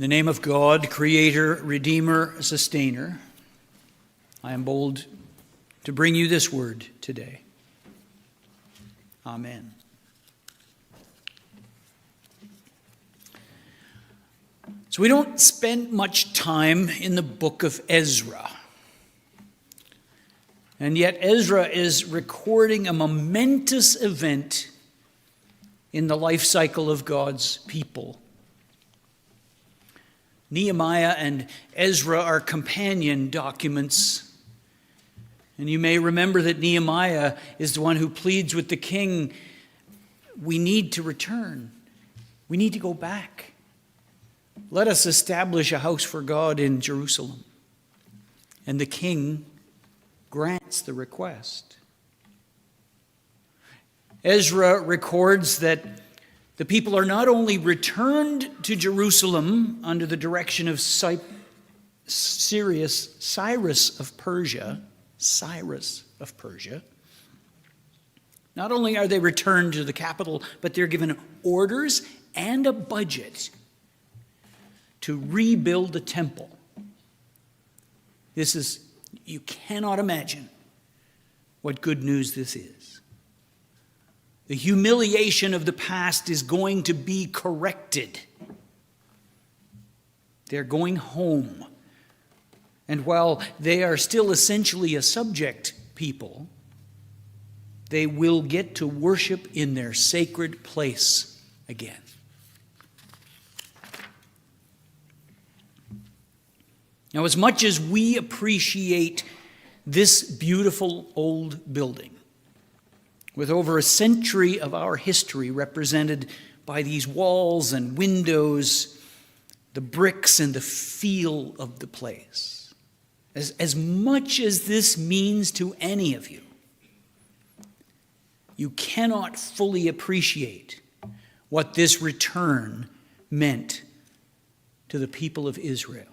In the name of God, Creator, Redeemer, Sustainer, I am bold to bring you this word today. Amen. So we don't spend much time in the book of Ezra. And yet Ezra is recording a momentous event in the life cycle of God's people. Nehemiah and Ezra are companion documents. And you may remember that Nehemiah is the one who pleads with the king, we need to return. We need to go back. Let us establish a house for God in Jerusalem. And the king grants the request. Ezra records that the people are not only returned to Jerusalem under the direction of Cyrus of Persia. Not only are they returned to the capital, but they're given orders and a budget to rebuild the temple. You cannot imagine what good news this is. The humiliation of the past is going to be corrected. They're going home. And while they are still essentially a subject people, they will get to worship in their sacred place again. Now, as much as we appreciate this beautiful old building, with over a century of our history represented by these walls and windows, the bricks and the feel of the place, as much as this means to any of you, you cannot fully appreciate what this return meant to the people of Israel.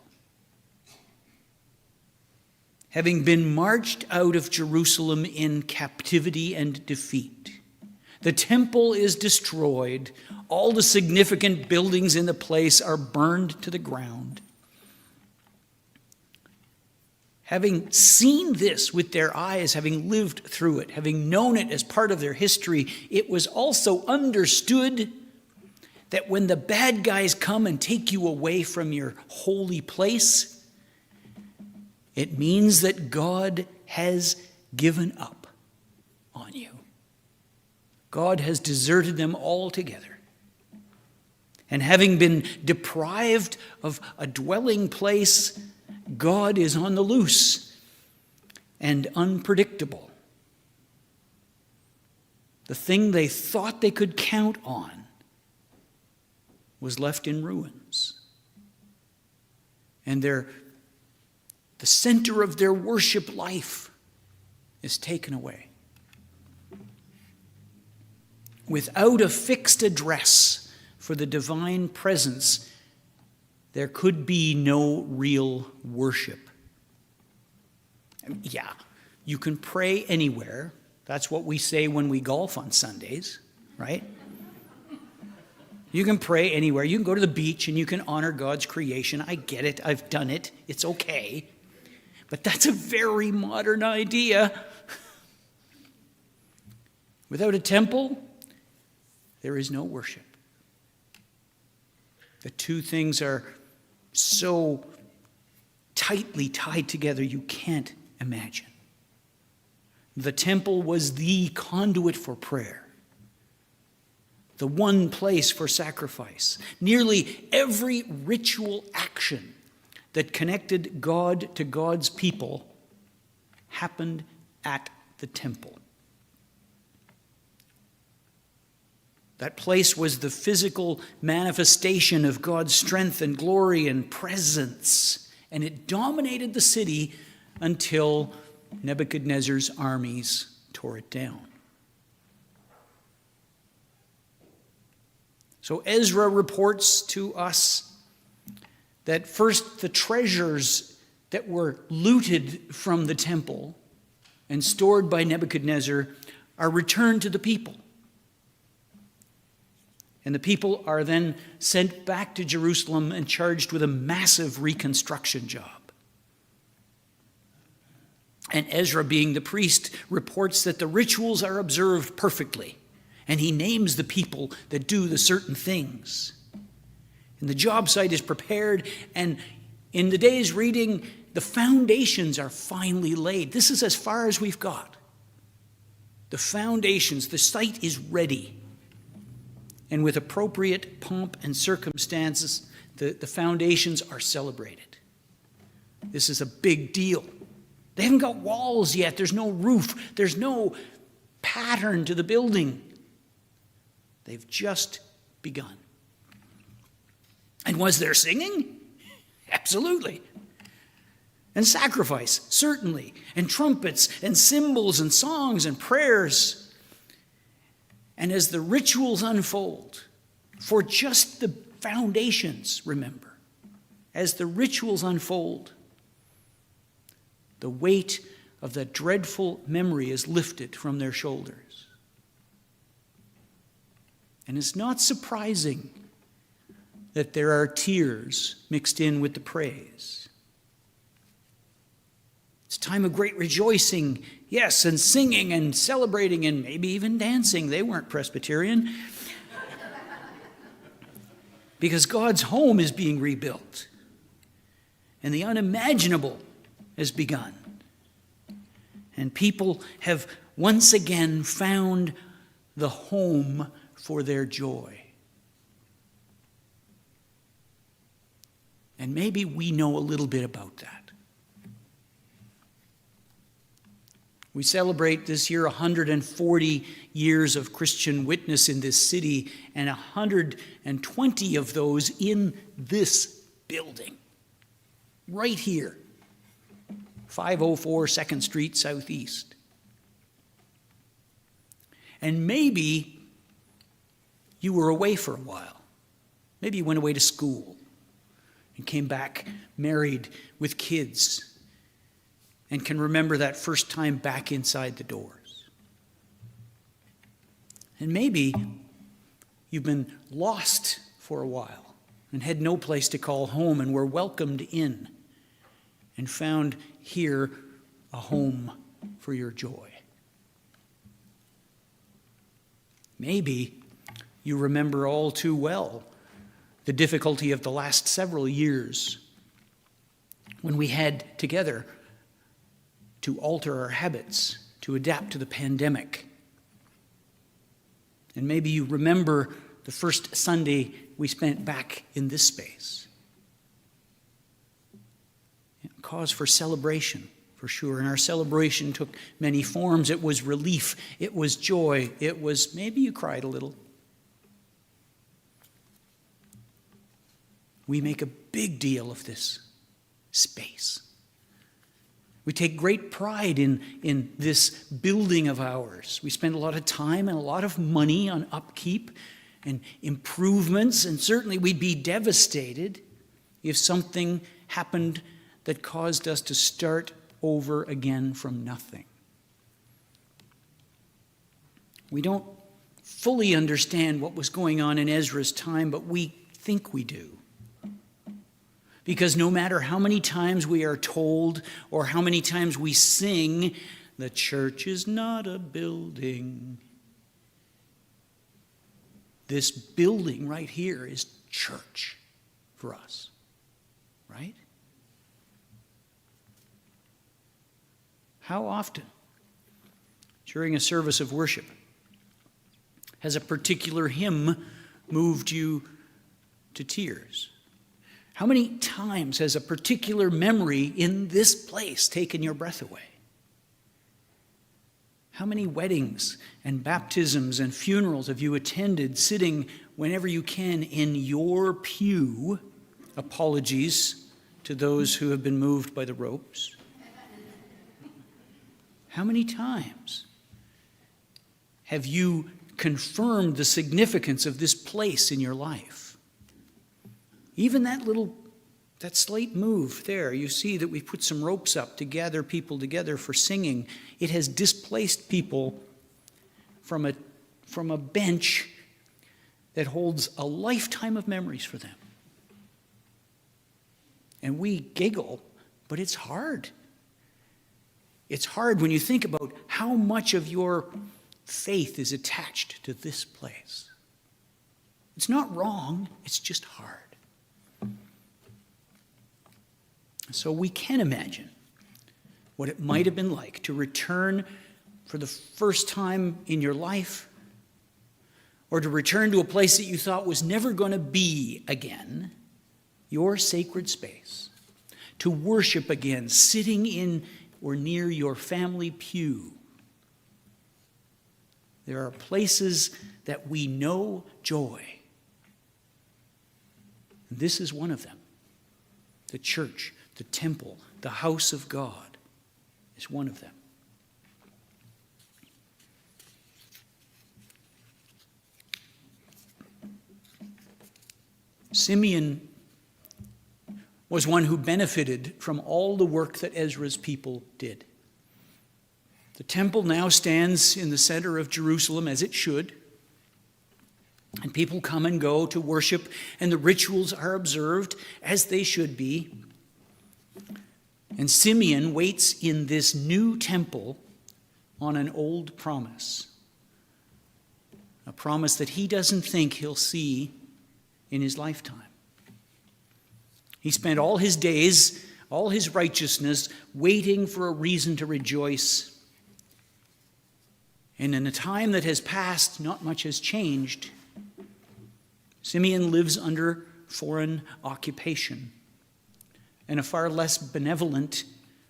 Having been marched out of Jerusalem in captivity and defeat, the temple is destroyed. All the significant buildings in the place are burned to the ground. Having seen this with their eyes, having lived through it, having known it as part of their history, it was also understood that when the bad guys come and take you away from your holy place, it means that God has given up on you. God has deserted them altogether. And having been deprived of a dwelling place, God is on the loose and unpredictable. The thing they thought they could count on was left in ruins. And the center of their worship life is taken away. Without a fixed address for the divine presence, there could be no real worship. Yeah, you can pray anywhere. That's what we say when we golf on Sundays, right? You can pray anywhere. You can go to the beach and you can honor God's creation. I get it. I've done it. It's okay. But that's a very modern idea. Without a temple, there is no worship. The two things are so tightly tied together you can't imagine. The temple was the conduit for prayer, the one place for sacrifice. Nearly every ritual action that connected God to God's people happened at the temple. That place was the physical manifestation of God's strength and glory and presence, and it dominated the city until Nebuchadnezzar's armies tore it down. So Ezra reports to us that first the treasures that were looted from the temple and stored by Nebuchadnezzar are returned to the people. And the people are then sent back to Jerusalem and charged with a massive reconstruction job. And Ezra, being the priest, reports that the rituals are observed perfectly. And he names the people that do the certain things. And the job site is prepared, and in the day's reading, the foundations are finally laid. This is as far as we've got. The foundations, the site is ready. And with appropriate pomp and circumstances, the foundations are celebrated. This is a big deal. They haven't got walls yet. There's no roof. There's no pattern to the building. They've just begun. And was there singing? Absolutely. And sacrifice, certainly. And trumpets and cymbals and songs and prayers. And as the rituals unfold, for just the foundations, remember, as the rituals unfold, the weight of the dreadful memory is lifted from their shoulders. And it's not surprising that there are tears mixed in with the praise. It's a time of great rejoicing, yes, and singing and celebrating and maybe even dancing. They weren't Presbyterian. Because God's home is being rebuilt. And the unimaginable has begun. And people have once again found the home for their joy. And maybe we know a little bit about that. We celebrate this year 140 years of Christian witness in this city, and 120 of those in this building, right here, 504 2nd Street Southeast. And maybe you were away for a while. Maybe you went away to school and came back married with kids and can remember that first time back inside the doors. And maybe you've been lost for a while and had no place to call home and were welcomed in and found here a home for your joy. Maybe you remember all too well the difficulty of the last several years when we had together to alter our habits, to adapt to the pandemic. And maybe you remember the first Sunday we spent back in this space. Cause for celebration, for sure. And our celebration took many forms. It was relief. It was joy. It was, maybe you cried a little. We make a big deal of this space. We take great pride in this building of ours. We spend a lot of time and a lot of money on upkeep and improvements, and certainly we'd be devastated if something happened that caused us to start over again from nothing. We don't fully understand what was going on in Ezra's time, but we think we do. Because no matter how many times we are told or how many times we sing, the church is not a building. This building right here is church for us, right? How often, during a service of worship, has a particular hymn moved you to tears? How many times has a particular memory in this place taken your breath away? How many weddings and baptisms and funerals have you attended sitting whenever you can in your pew? Apologies to those who have been moved by the ropes. How many times have you confirmed the significance of this place in your life? Even that slight move there, you see that we put some ropes up to gather people together for singing. It has displaced people from a bench that holds a lifetime of memories for them. And we giggle, but it's hard. It's hard when you think about how much of your faith is attached to this place. It's not wrong, it's just hard. So we can imagine what it might have been like to return for the first time in your life, or to return to a place that you thought was never going to be again, your sacred space, to worship again, sitting in or near your family pew. There are places that we know joy. This is one of them. The church, the temple, the house of God is one of them. Simeon was one who benefited from all the work that Ezra's people did. The temple now stands in the center of Jerusalem, as it should, and people come and go to worship, and the rituals are observed as they should be. And Simeon waits in this new temple on an old promise, a promise that he doesn't think he'll see in his lifetime. He spent all his days, all his righteousness, waiting for a reason to rejoice. And in a time that has passed, not much has changed. Simeon lives under foreign occupation and a far less benevolent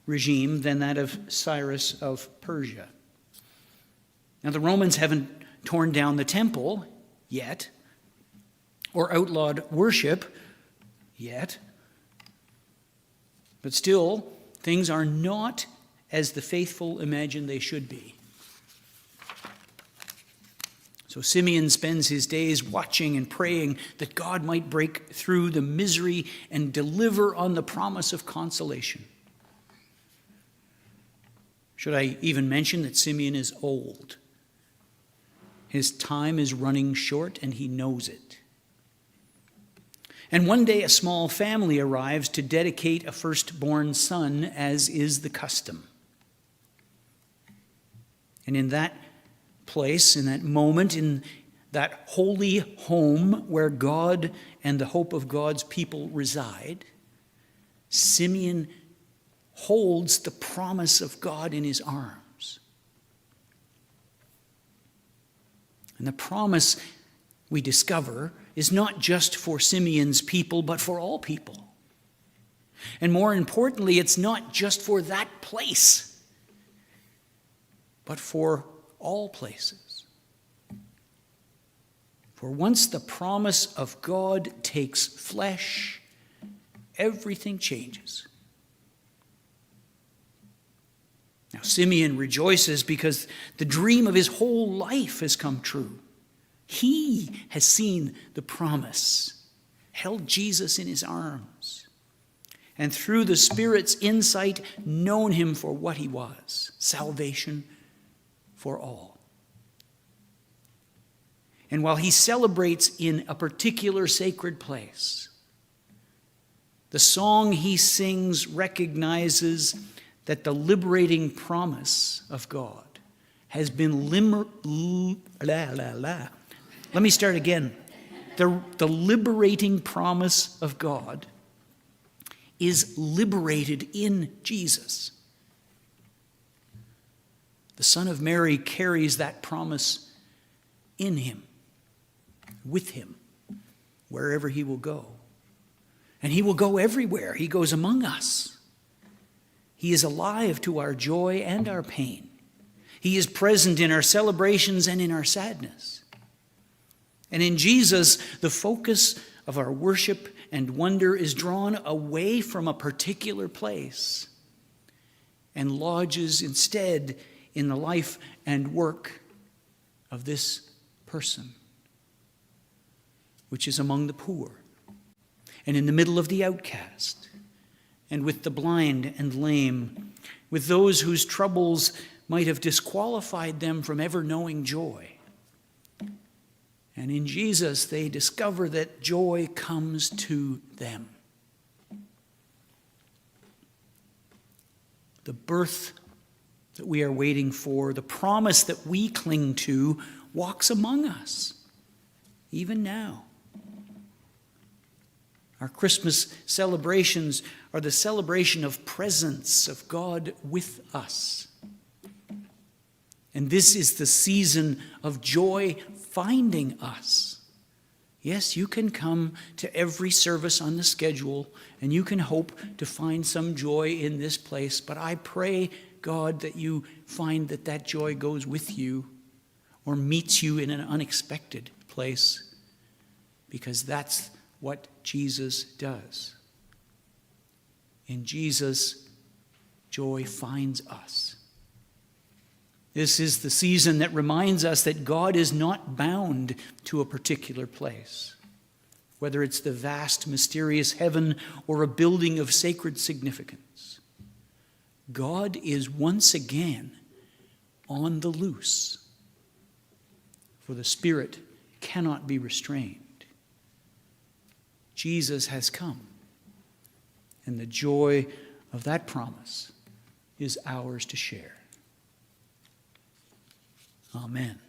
regime than that of Cyrus of Persia. Now, the Romans haven't torn down the temple yet, or outlawed worship yet. But still, things are not as the faithful imagine they should be. So Simeon spends his days watching and praying that God might break through the misery and deliver on the promise of consolation. Should I even mention that Simeon is old? His time is running short, and he knows it. And one day a small family arrives to dedicate a firstborn son, as is the custom. And in that place, in that moment, in that holy home where God and the hope of God's people reside, Simeon holds the promise of God in his arms. And the promise, we discover, is not just for Simeon's people, but for all people. And more importantly, it's not just for that place, but for all places. For once the promise of God takes flesh, everything changes. Now, Simeon rejoices because the dream of his whole life has come true. He has seen the promise, held Jesus in his arms, and through the Spirit's insight, known him for what he was, salvation for all. And while he celebrates in a particular sacred place, the song he sings recognizes that the liberating promise of God has been Let me start again. The liberating promise of God is liberated in Jesus. The Son of Mary carries that promise in him, with him, wherever he will go. And he will go everywhere. He goes among us. He is alive to our joy and our pain. He is present in our celebrations and in our sadness. And in Jesus, the focus of our worship and wonder is drawn away from a particular place and lodges instead in the life and work of this person, which is among the poor and in the middle of the outcast and with the blind and lame, with those whose troubles might have disqualified them from ever knowing joy, And in Jesus, they discover that joy comes to them. The birth that we are waiting for, the promise that we cling to, walks among us, even now. Our Christmas celebrations are the celebration of presence of God with us. And this is the season of joy finding us. Yes, you can come to every service on the schedule, and you can hope to find some joy in this place, but I pray, God, that you find that that joy goes with you or meets you in an unexpected place, because that's what Jesus does. In Jesus, joy finds us. This is the season that reminds us that God is not bound to a particular place, whether it's the vast, mysterious heaven or a building of sacred significance. God is once again on the loose, for the Spirit cannot be restrained. Jesus has come, and the joy of that promise is ours to share. Amen.